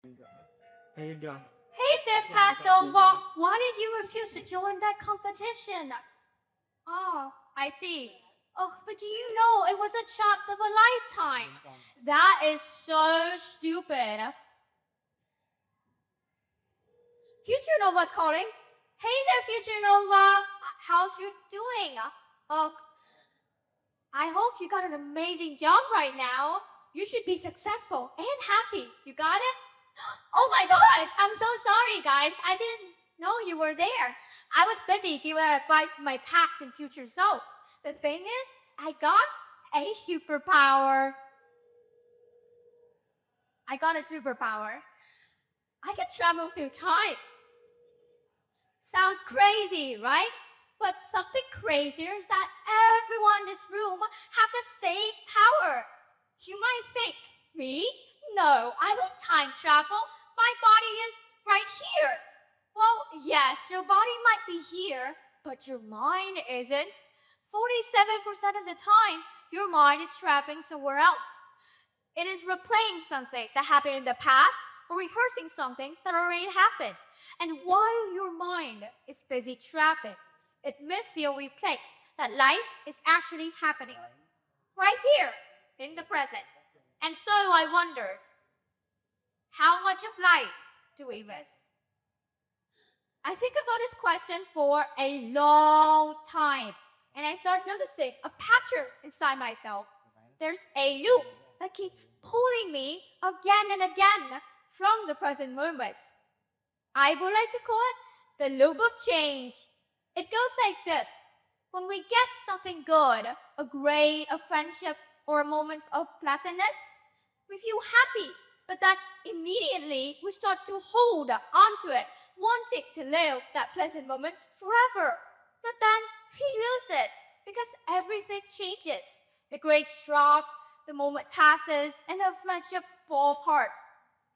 Hey there, Hey there, Passover. Why did you refuse to join that competition? Oh, I see. Oh, but do you know it was a chance of a lifetime? That is so stupid. Future Nova's calling. Hey there, Future Nova. How's you doing? Oh, I hope you got an amazing job right now. You should be successful and happy. You got it? Oh my gosh, I'm so sorry, guys. I didn't know you were there. I was busy giving advice to my past and future self. The thing is, I got a superpower. I got a superpower. I can travel through time. Sounds crazy, right? But something crazier is that everyone in this room have the same power. You might think, me? No, I won't time travel. My body is right here. Well, yes, your body might be here, but your mind isn't. 47% of the time, your mind is trapping somewhere else. It is replaying something that happened in the past or rehearsing something that already happened. And while your mind is busy trapping, it misses the only place that life is actually happening. Right here, in the present. And so I wondered, how much of life do we miss? I think about this question for a long time, and I start noticing a pattern inside myself. There's a loop that keeps pulling me again and again from the present moment. I would like to call it the loop of change. It goes like this. When we get something good, a grade, a friendship, or a moment of pleasantness, we feel happy, but then immediately we start to hold onto it, wanting to live that pleasant moment forever. But then we lose it because everything changes. The grades drop, the moment passes, and the friendship falls apart.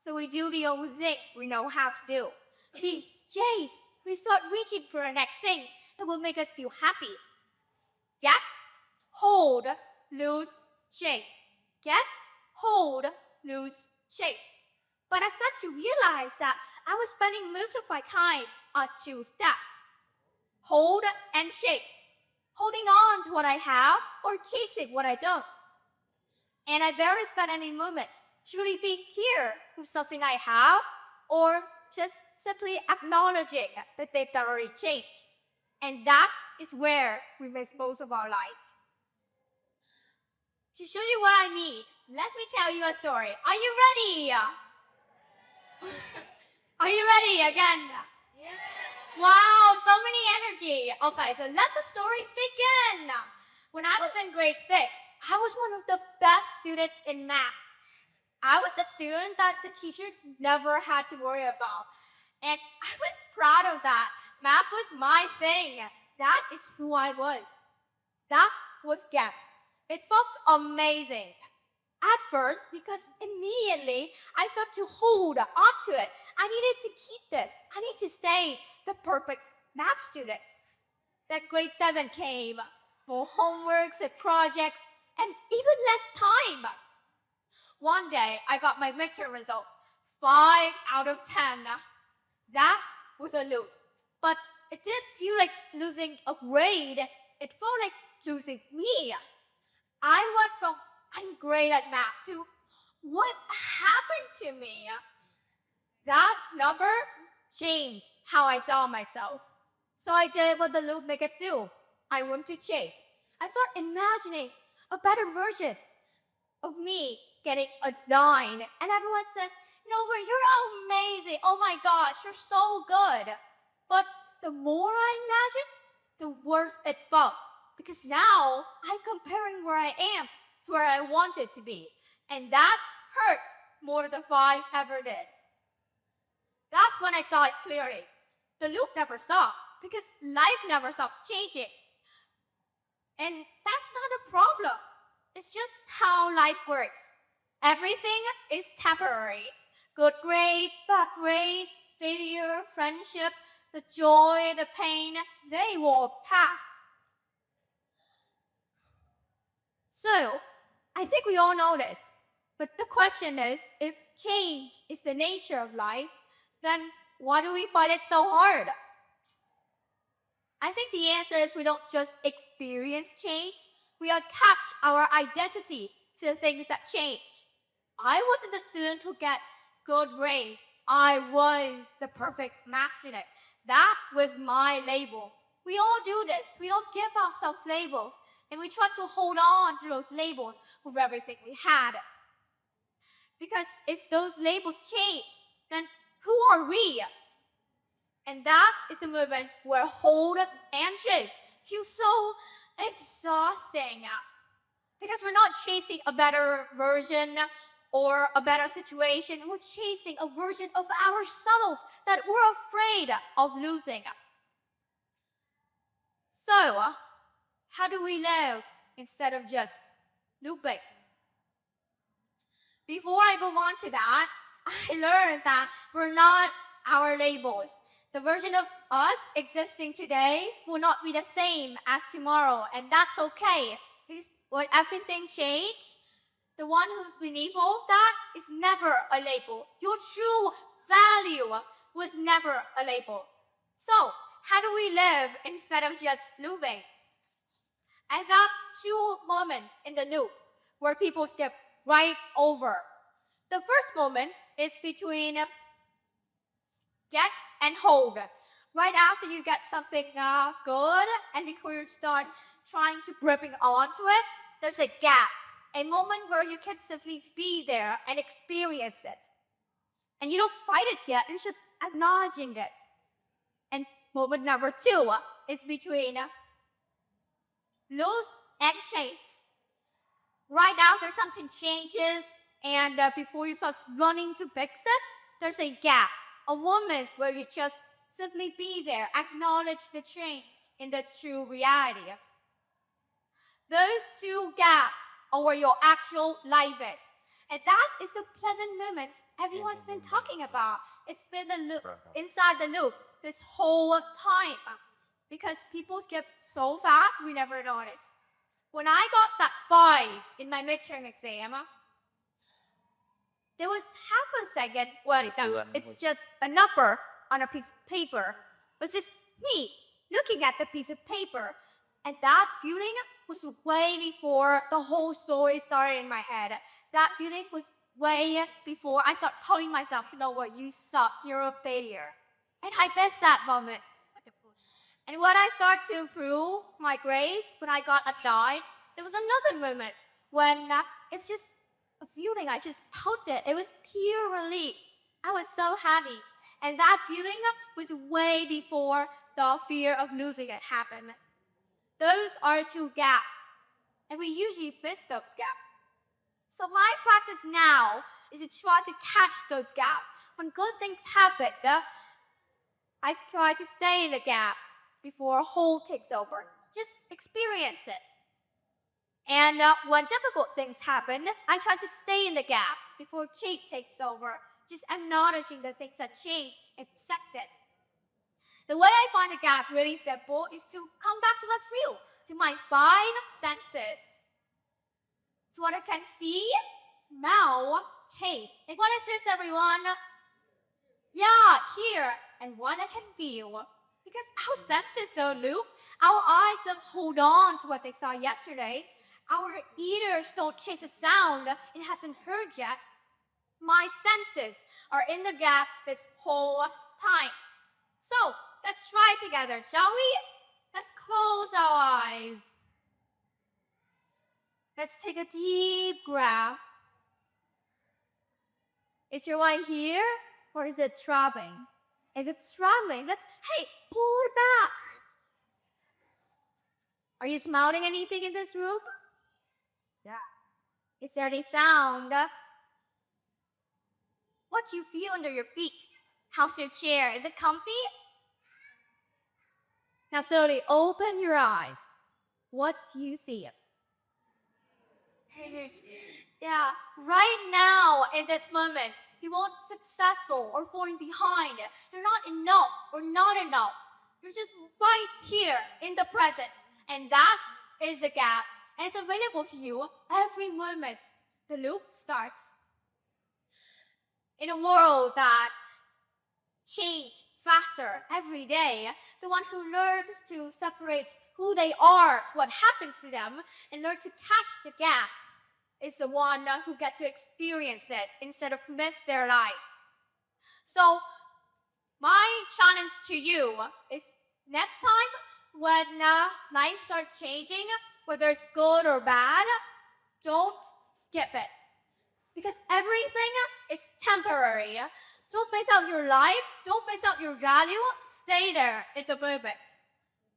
So we do the only thing we know how to do. We chase. We start reaching for the next thing that will make us feel happy. Get, hold, lose, chase. Get, hold, lose, chase. But I started to realize that I was spending most of my time on two steps. Hold and chase. Holding on to what I have or chasing what I don't. And I barely spend any moments truly being here with something I have or just simply acknowledging that they've already changed. And that is where we miss most of our life. To show you what I mean, let me tell you a story. Are you ready? Are you ready again? Yeah. Wow, so many energy. Okay, so let the story begin. When I was in grade 6, I was one of the best students in math. I was a student that the teacher never had to worry about. And I was proud of that. Math was my thing. That is who I was. That was GET. It felt amazing. At first, because immediately I started to hold onto it. I needed to keep this. I need to stay the perfect math student. That grade 7 came. More homeworks and projects, and even less time. One day, I got my midterm result, 5 out of 10. That was a lose. But it didn't feel like losing a grade. It felt like losing me. I went from I'm great at math to what happened to me? That number changed how I saw myself. So I did what the loop makers do. I went to chase. I started imagining a better version of me getting a 9. And everyone says, Nova, you're amazing. Oh my gosh, you're so good. But the more I imagine, the worse it felt. Because now I'm comparing where I am to where I wanted to be. And that hurts more than the 5 ever did. That's when I saw it clearly. The loop never stopped because life never stops changing. And that's not a problem. It's just how life works. Everything is temporary. Good grades, bad grades, failure, friendship, the joy, the pain, they will pass. So, I think we all know this. But the question is, if change is the nature of life, then why do we find it so hard? I think the answer is we don't just experience change, we attach our identity to the things that change. I wasn't the student who got good grades. I was the perfect math student. That was my label. We all do this. We all give ourselves labels, and we try to hold on to those labels with everything we had. Because if those labels change, then who are we? And that is the moment where hold and shifts feel so exhausting. Because we're not chasing a better version or a better situation. We're chasing a version of ourselves that we're afraid of losing. So, how do we live instead of just looping? Before I move on to that, I learned that we're not our labels. The version of us existing today will not be the same as tomorrow, and that's okay. Because when everything changes, the one who's beneath all that is never a label. Your true value was never a label. So, how do we live instead of just looping? I got two moments in the loop where people skip right over. The first moment is between get and hold. Right after you get something good and before you start trying to gripping onto it, there's a gap. A moment where you can simply be there and experience it. And you don't fight it yet, you're just acknowledging it. And moment number two is between lose and chase. Right after something changes and before you start running to fix it, there's a gap. A moment where you just simply be there, acknowledge the change in the true reality. Those two gaps are where your actual life is. And that is the pleasant moment everyone's been talking about. It's been the loop, inside the loop this whole time. Because people skip so fast, we never noticed. When I got that 5 in my midterm exam, there was half a second, well, no, it's just a number on a piece of paper. It's just me looking at the piece of paper. And that feeling was way before the whole story started in my head. That feeling was way before I started telling myself, you know what, you suck, you're a failure. And I missed that moment. And when I started to improve my grades, when I got a dime, there was another moment when it's just a feeling, I just felt it. It was pure relief. I was so happy. And that feeling was way before the fear of losing it happened. Those are two gaps. And we usually miss those gaps. So my practice now is to try to catch those gaps. When good things happen, I try to stay in the gap before a hole takes over. Just experience it. And when difficult things happen, I try to stay in the gap before chase takes over. Just acknowledging the things that change, accept it. The way I find the gap really simple is to come back to what's real, to my 5 senses. To what I can see, smell, taste. And what is this, everyone? Yeah, hear, and what I can feel. Because our senses don't loop. Our eyes don't hold on to what they saw yesterday. Our ears don't chase a sound it hasn't heard yet. My senses are in the gap this whole time. So, let's try it together, shall we? Let's close our eyes. Let's take a deep breath. Is your mind here, or is it throbbing? If it's throbbing, hey, pull it back. Are you smelling anything in this room? Yeah. Is there any sound? What do you feel under your feet? How's your chair? Is it comfy? Now slowly open your eyes. What do you see? Yeah, right now, in this moment, you won't successful or falling behind. You're not enough or not enough. You're just right here in the present. And that is the gap. And it's available to you every moment the loop starts. In a world that changes faster every day, the one who learns to separate who they are, what happens to them, and learn to catch the gap is the one who gets to experience it instead of miss their life. So my challenge to you is next time when life starts changing, whether it's good or bad, don't skip it. Because everything is temporary. Don't miss out your life. Don't miss out your value. Stay there in the moment.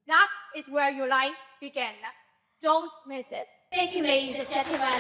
That is where your life begins. Don't miss it. Thank you, ladies and gentlemen.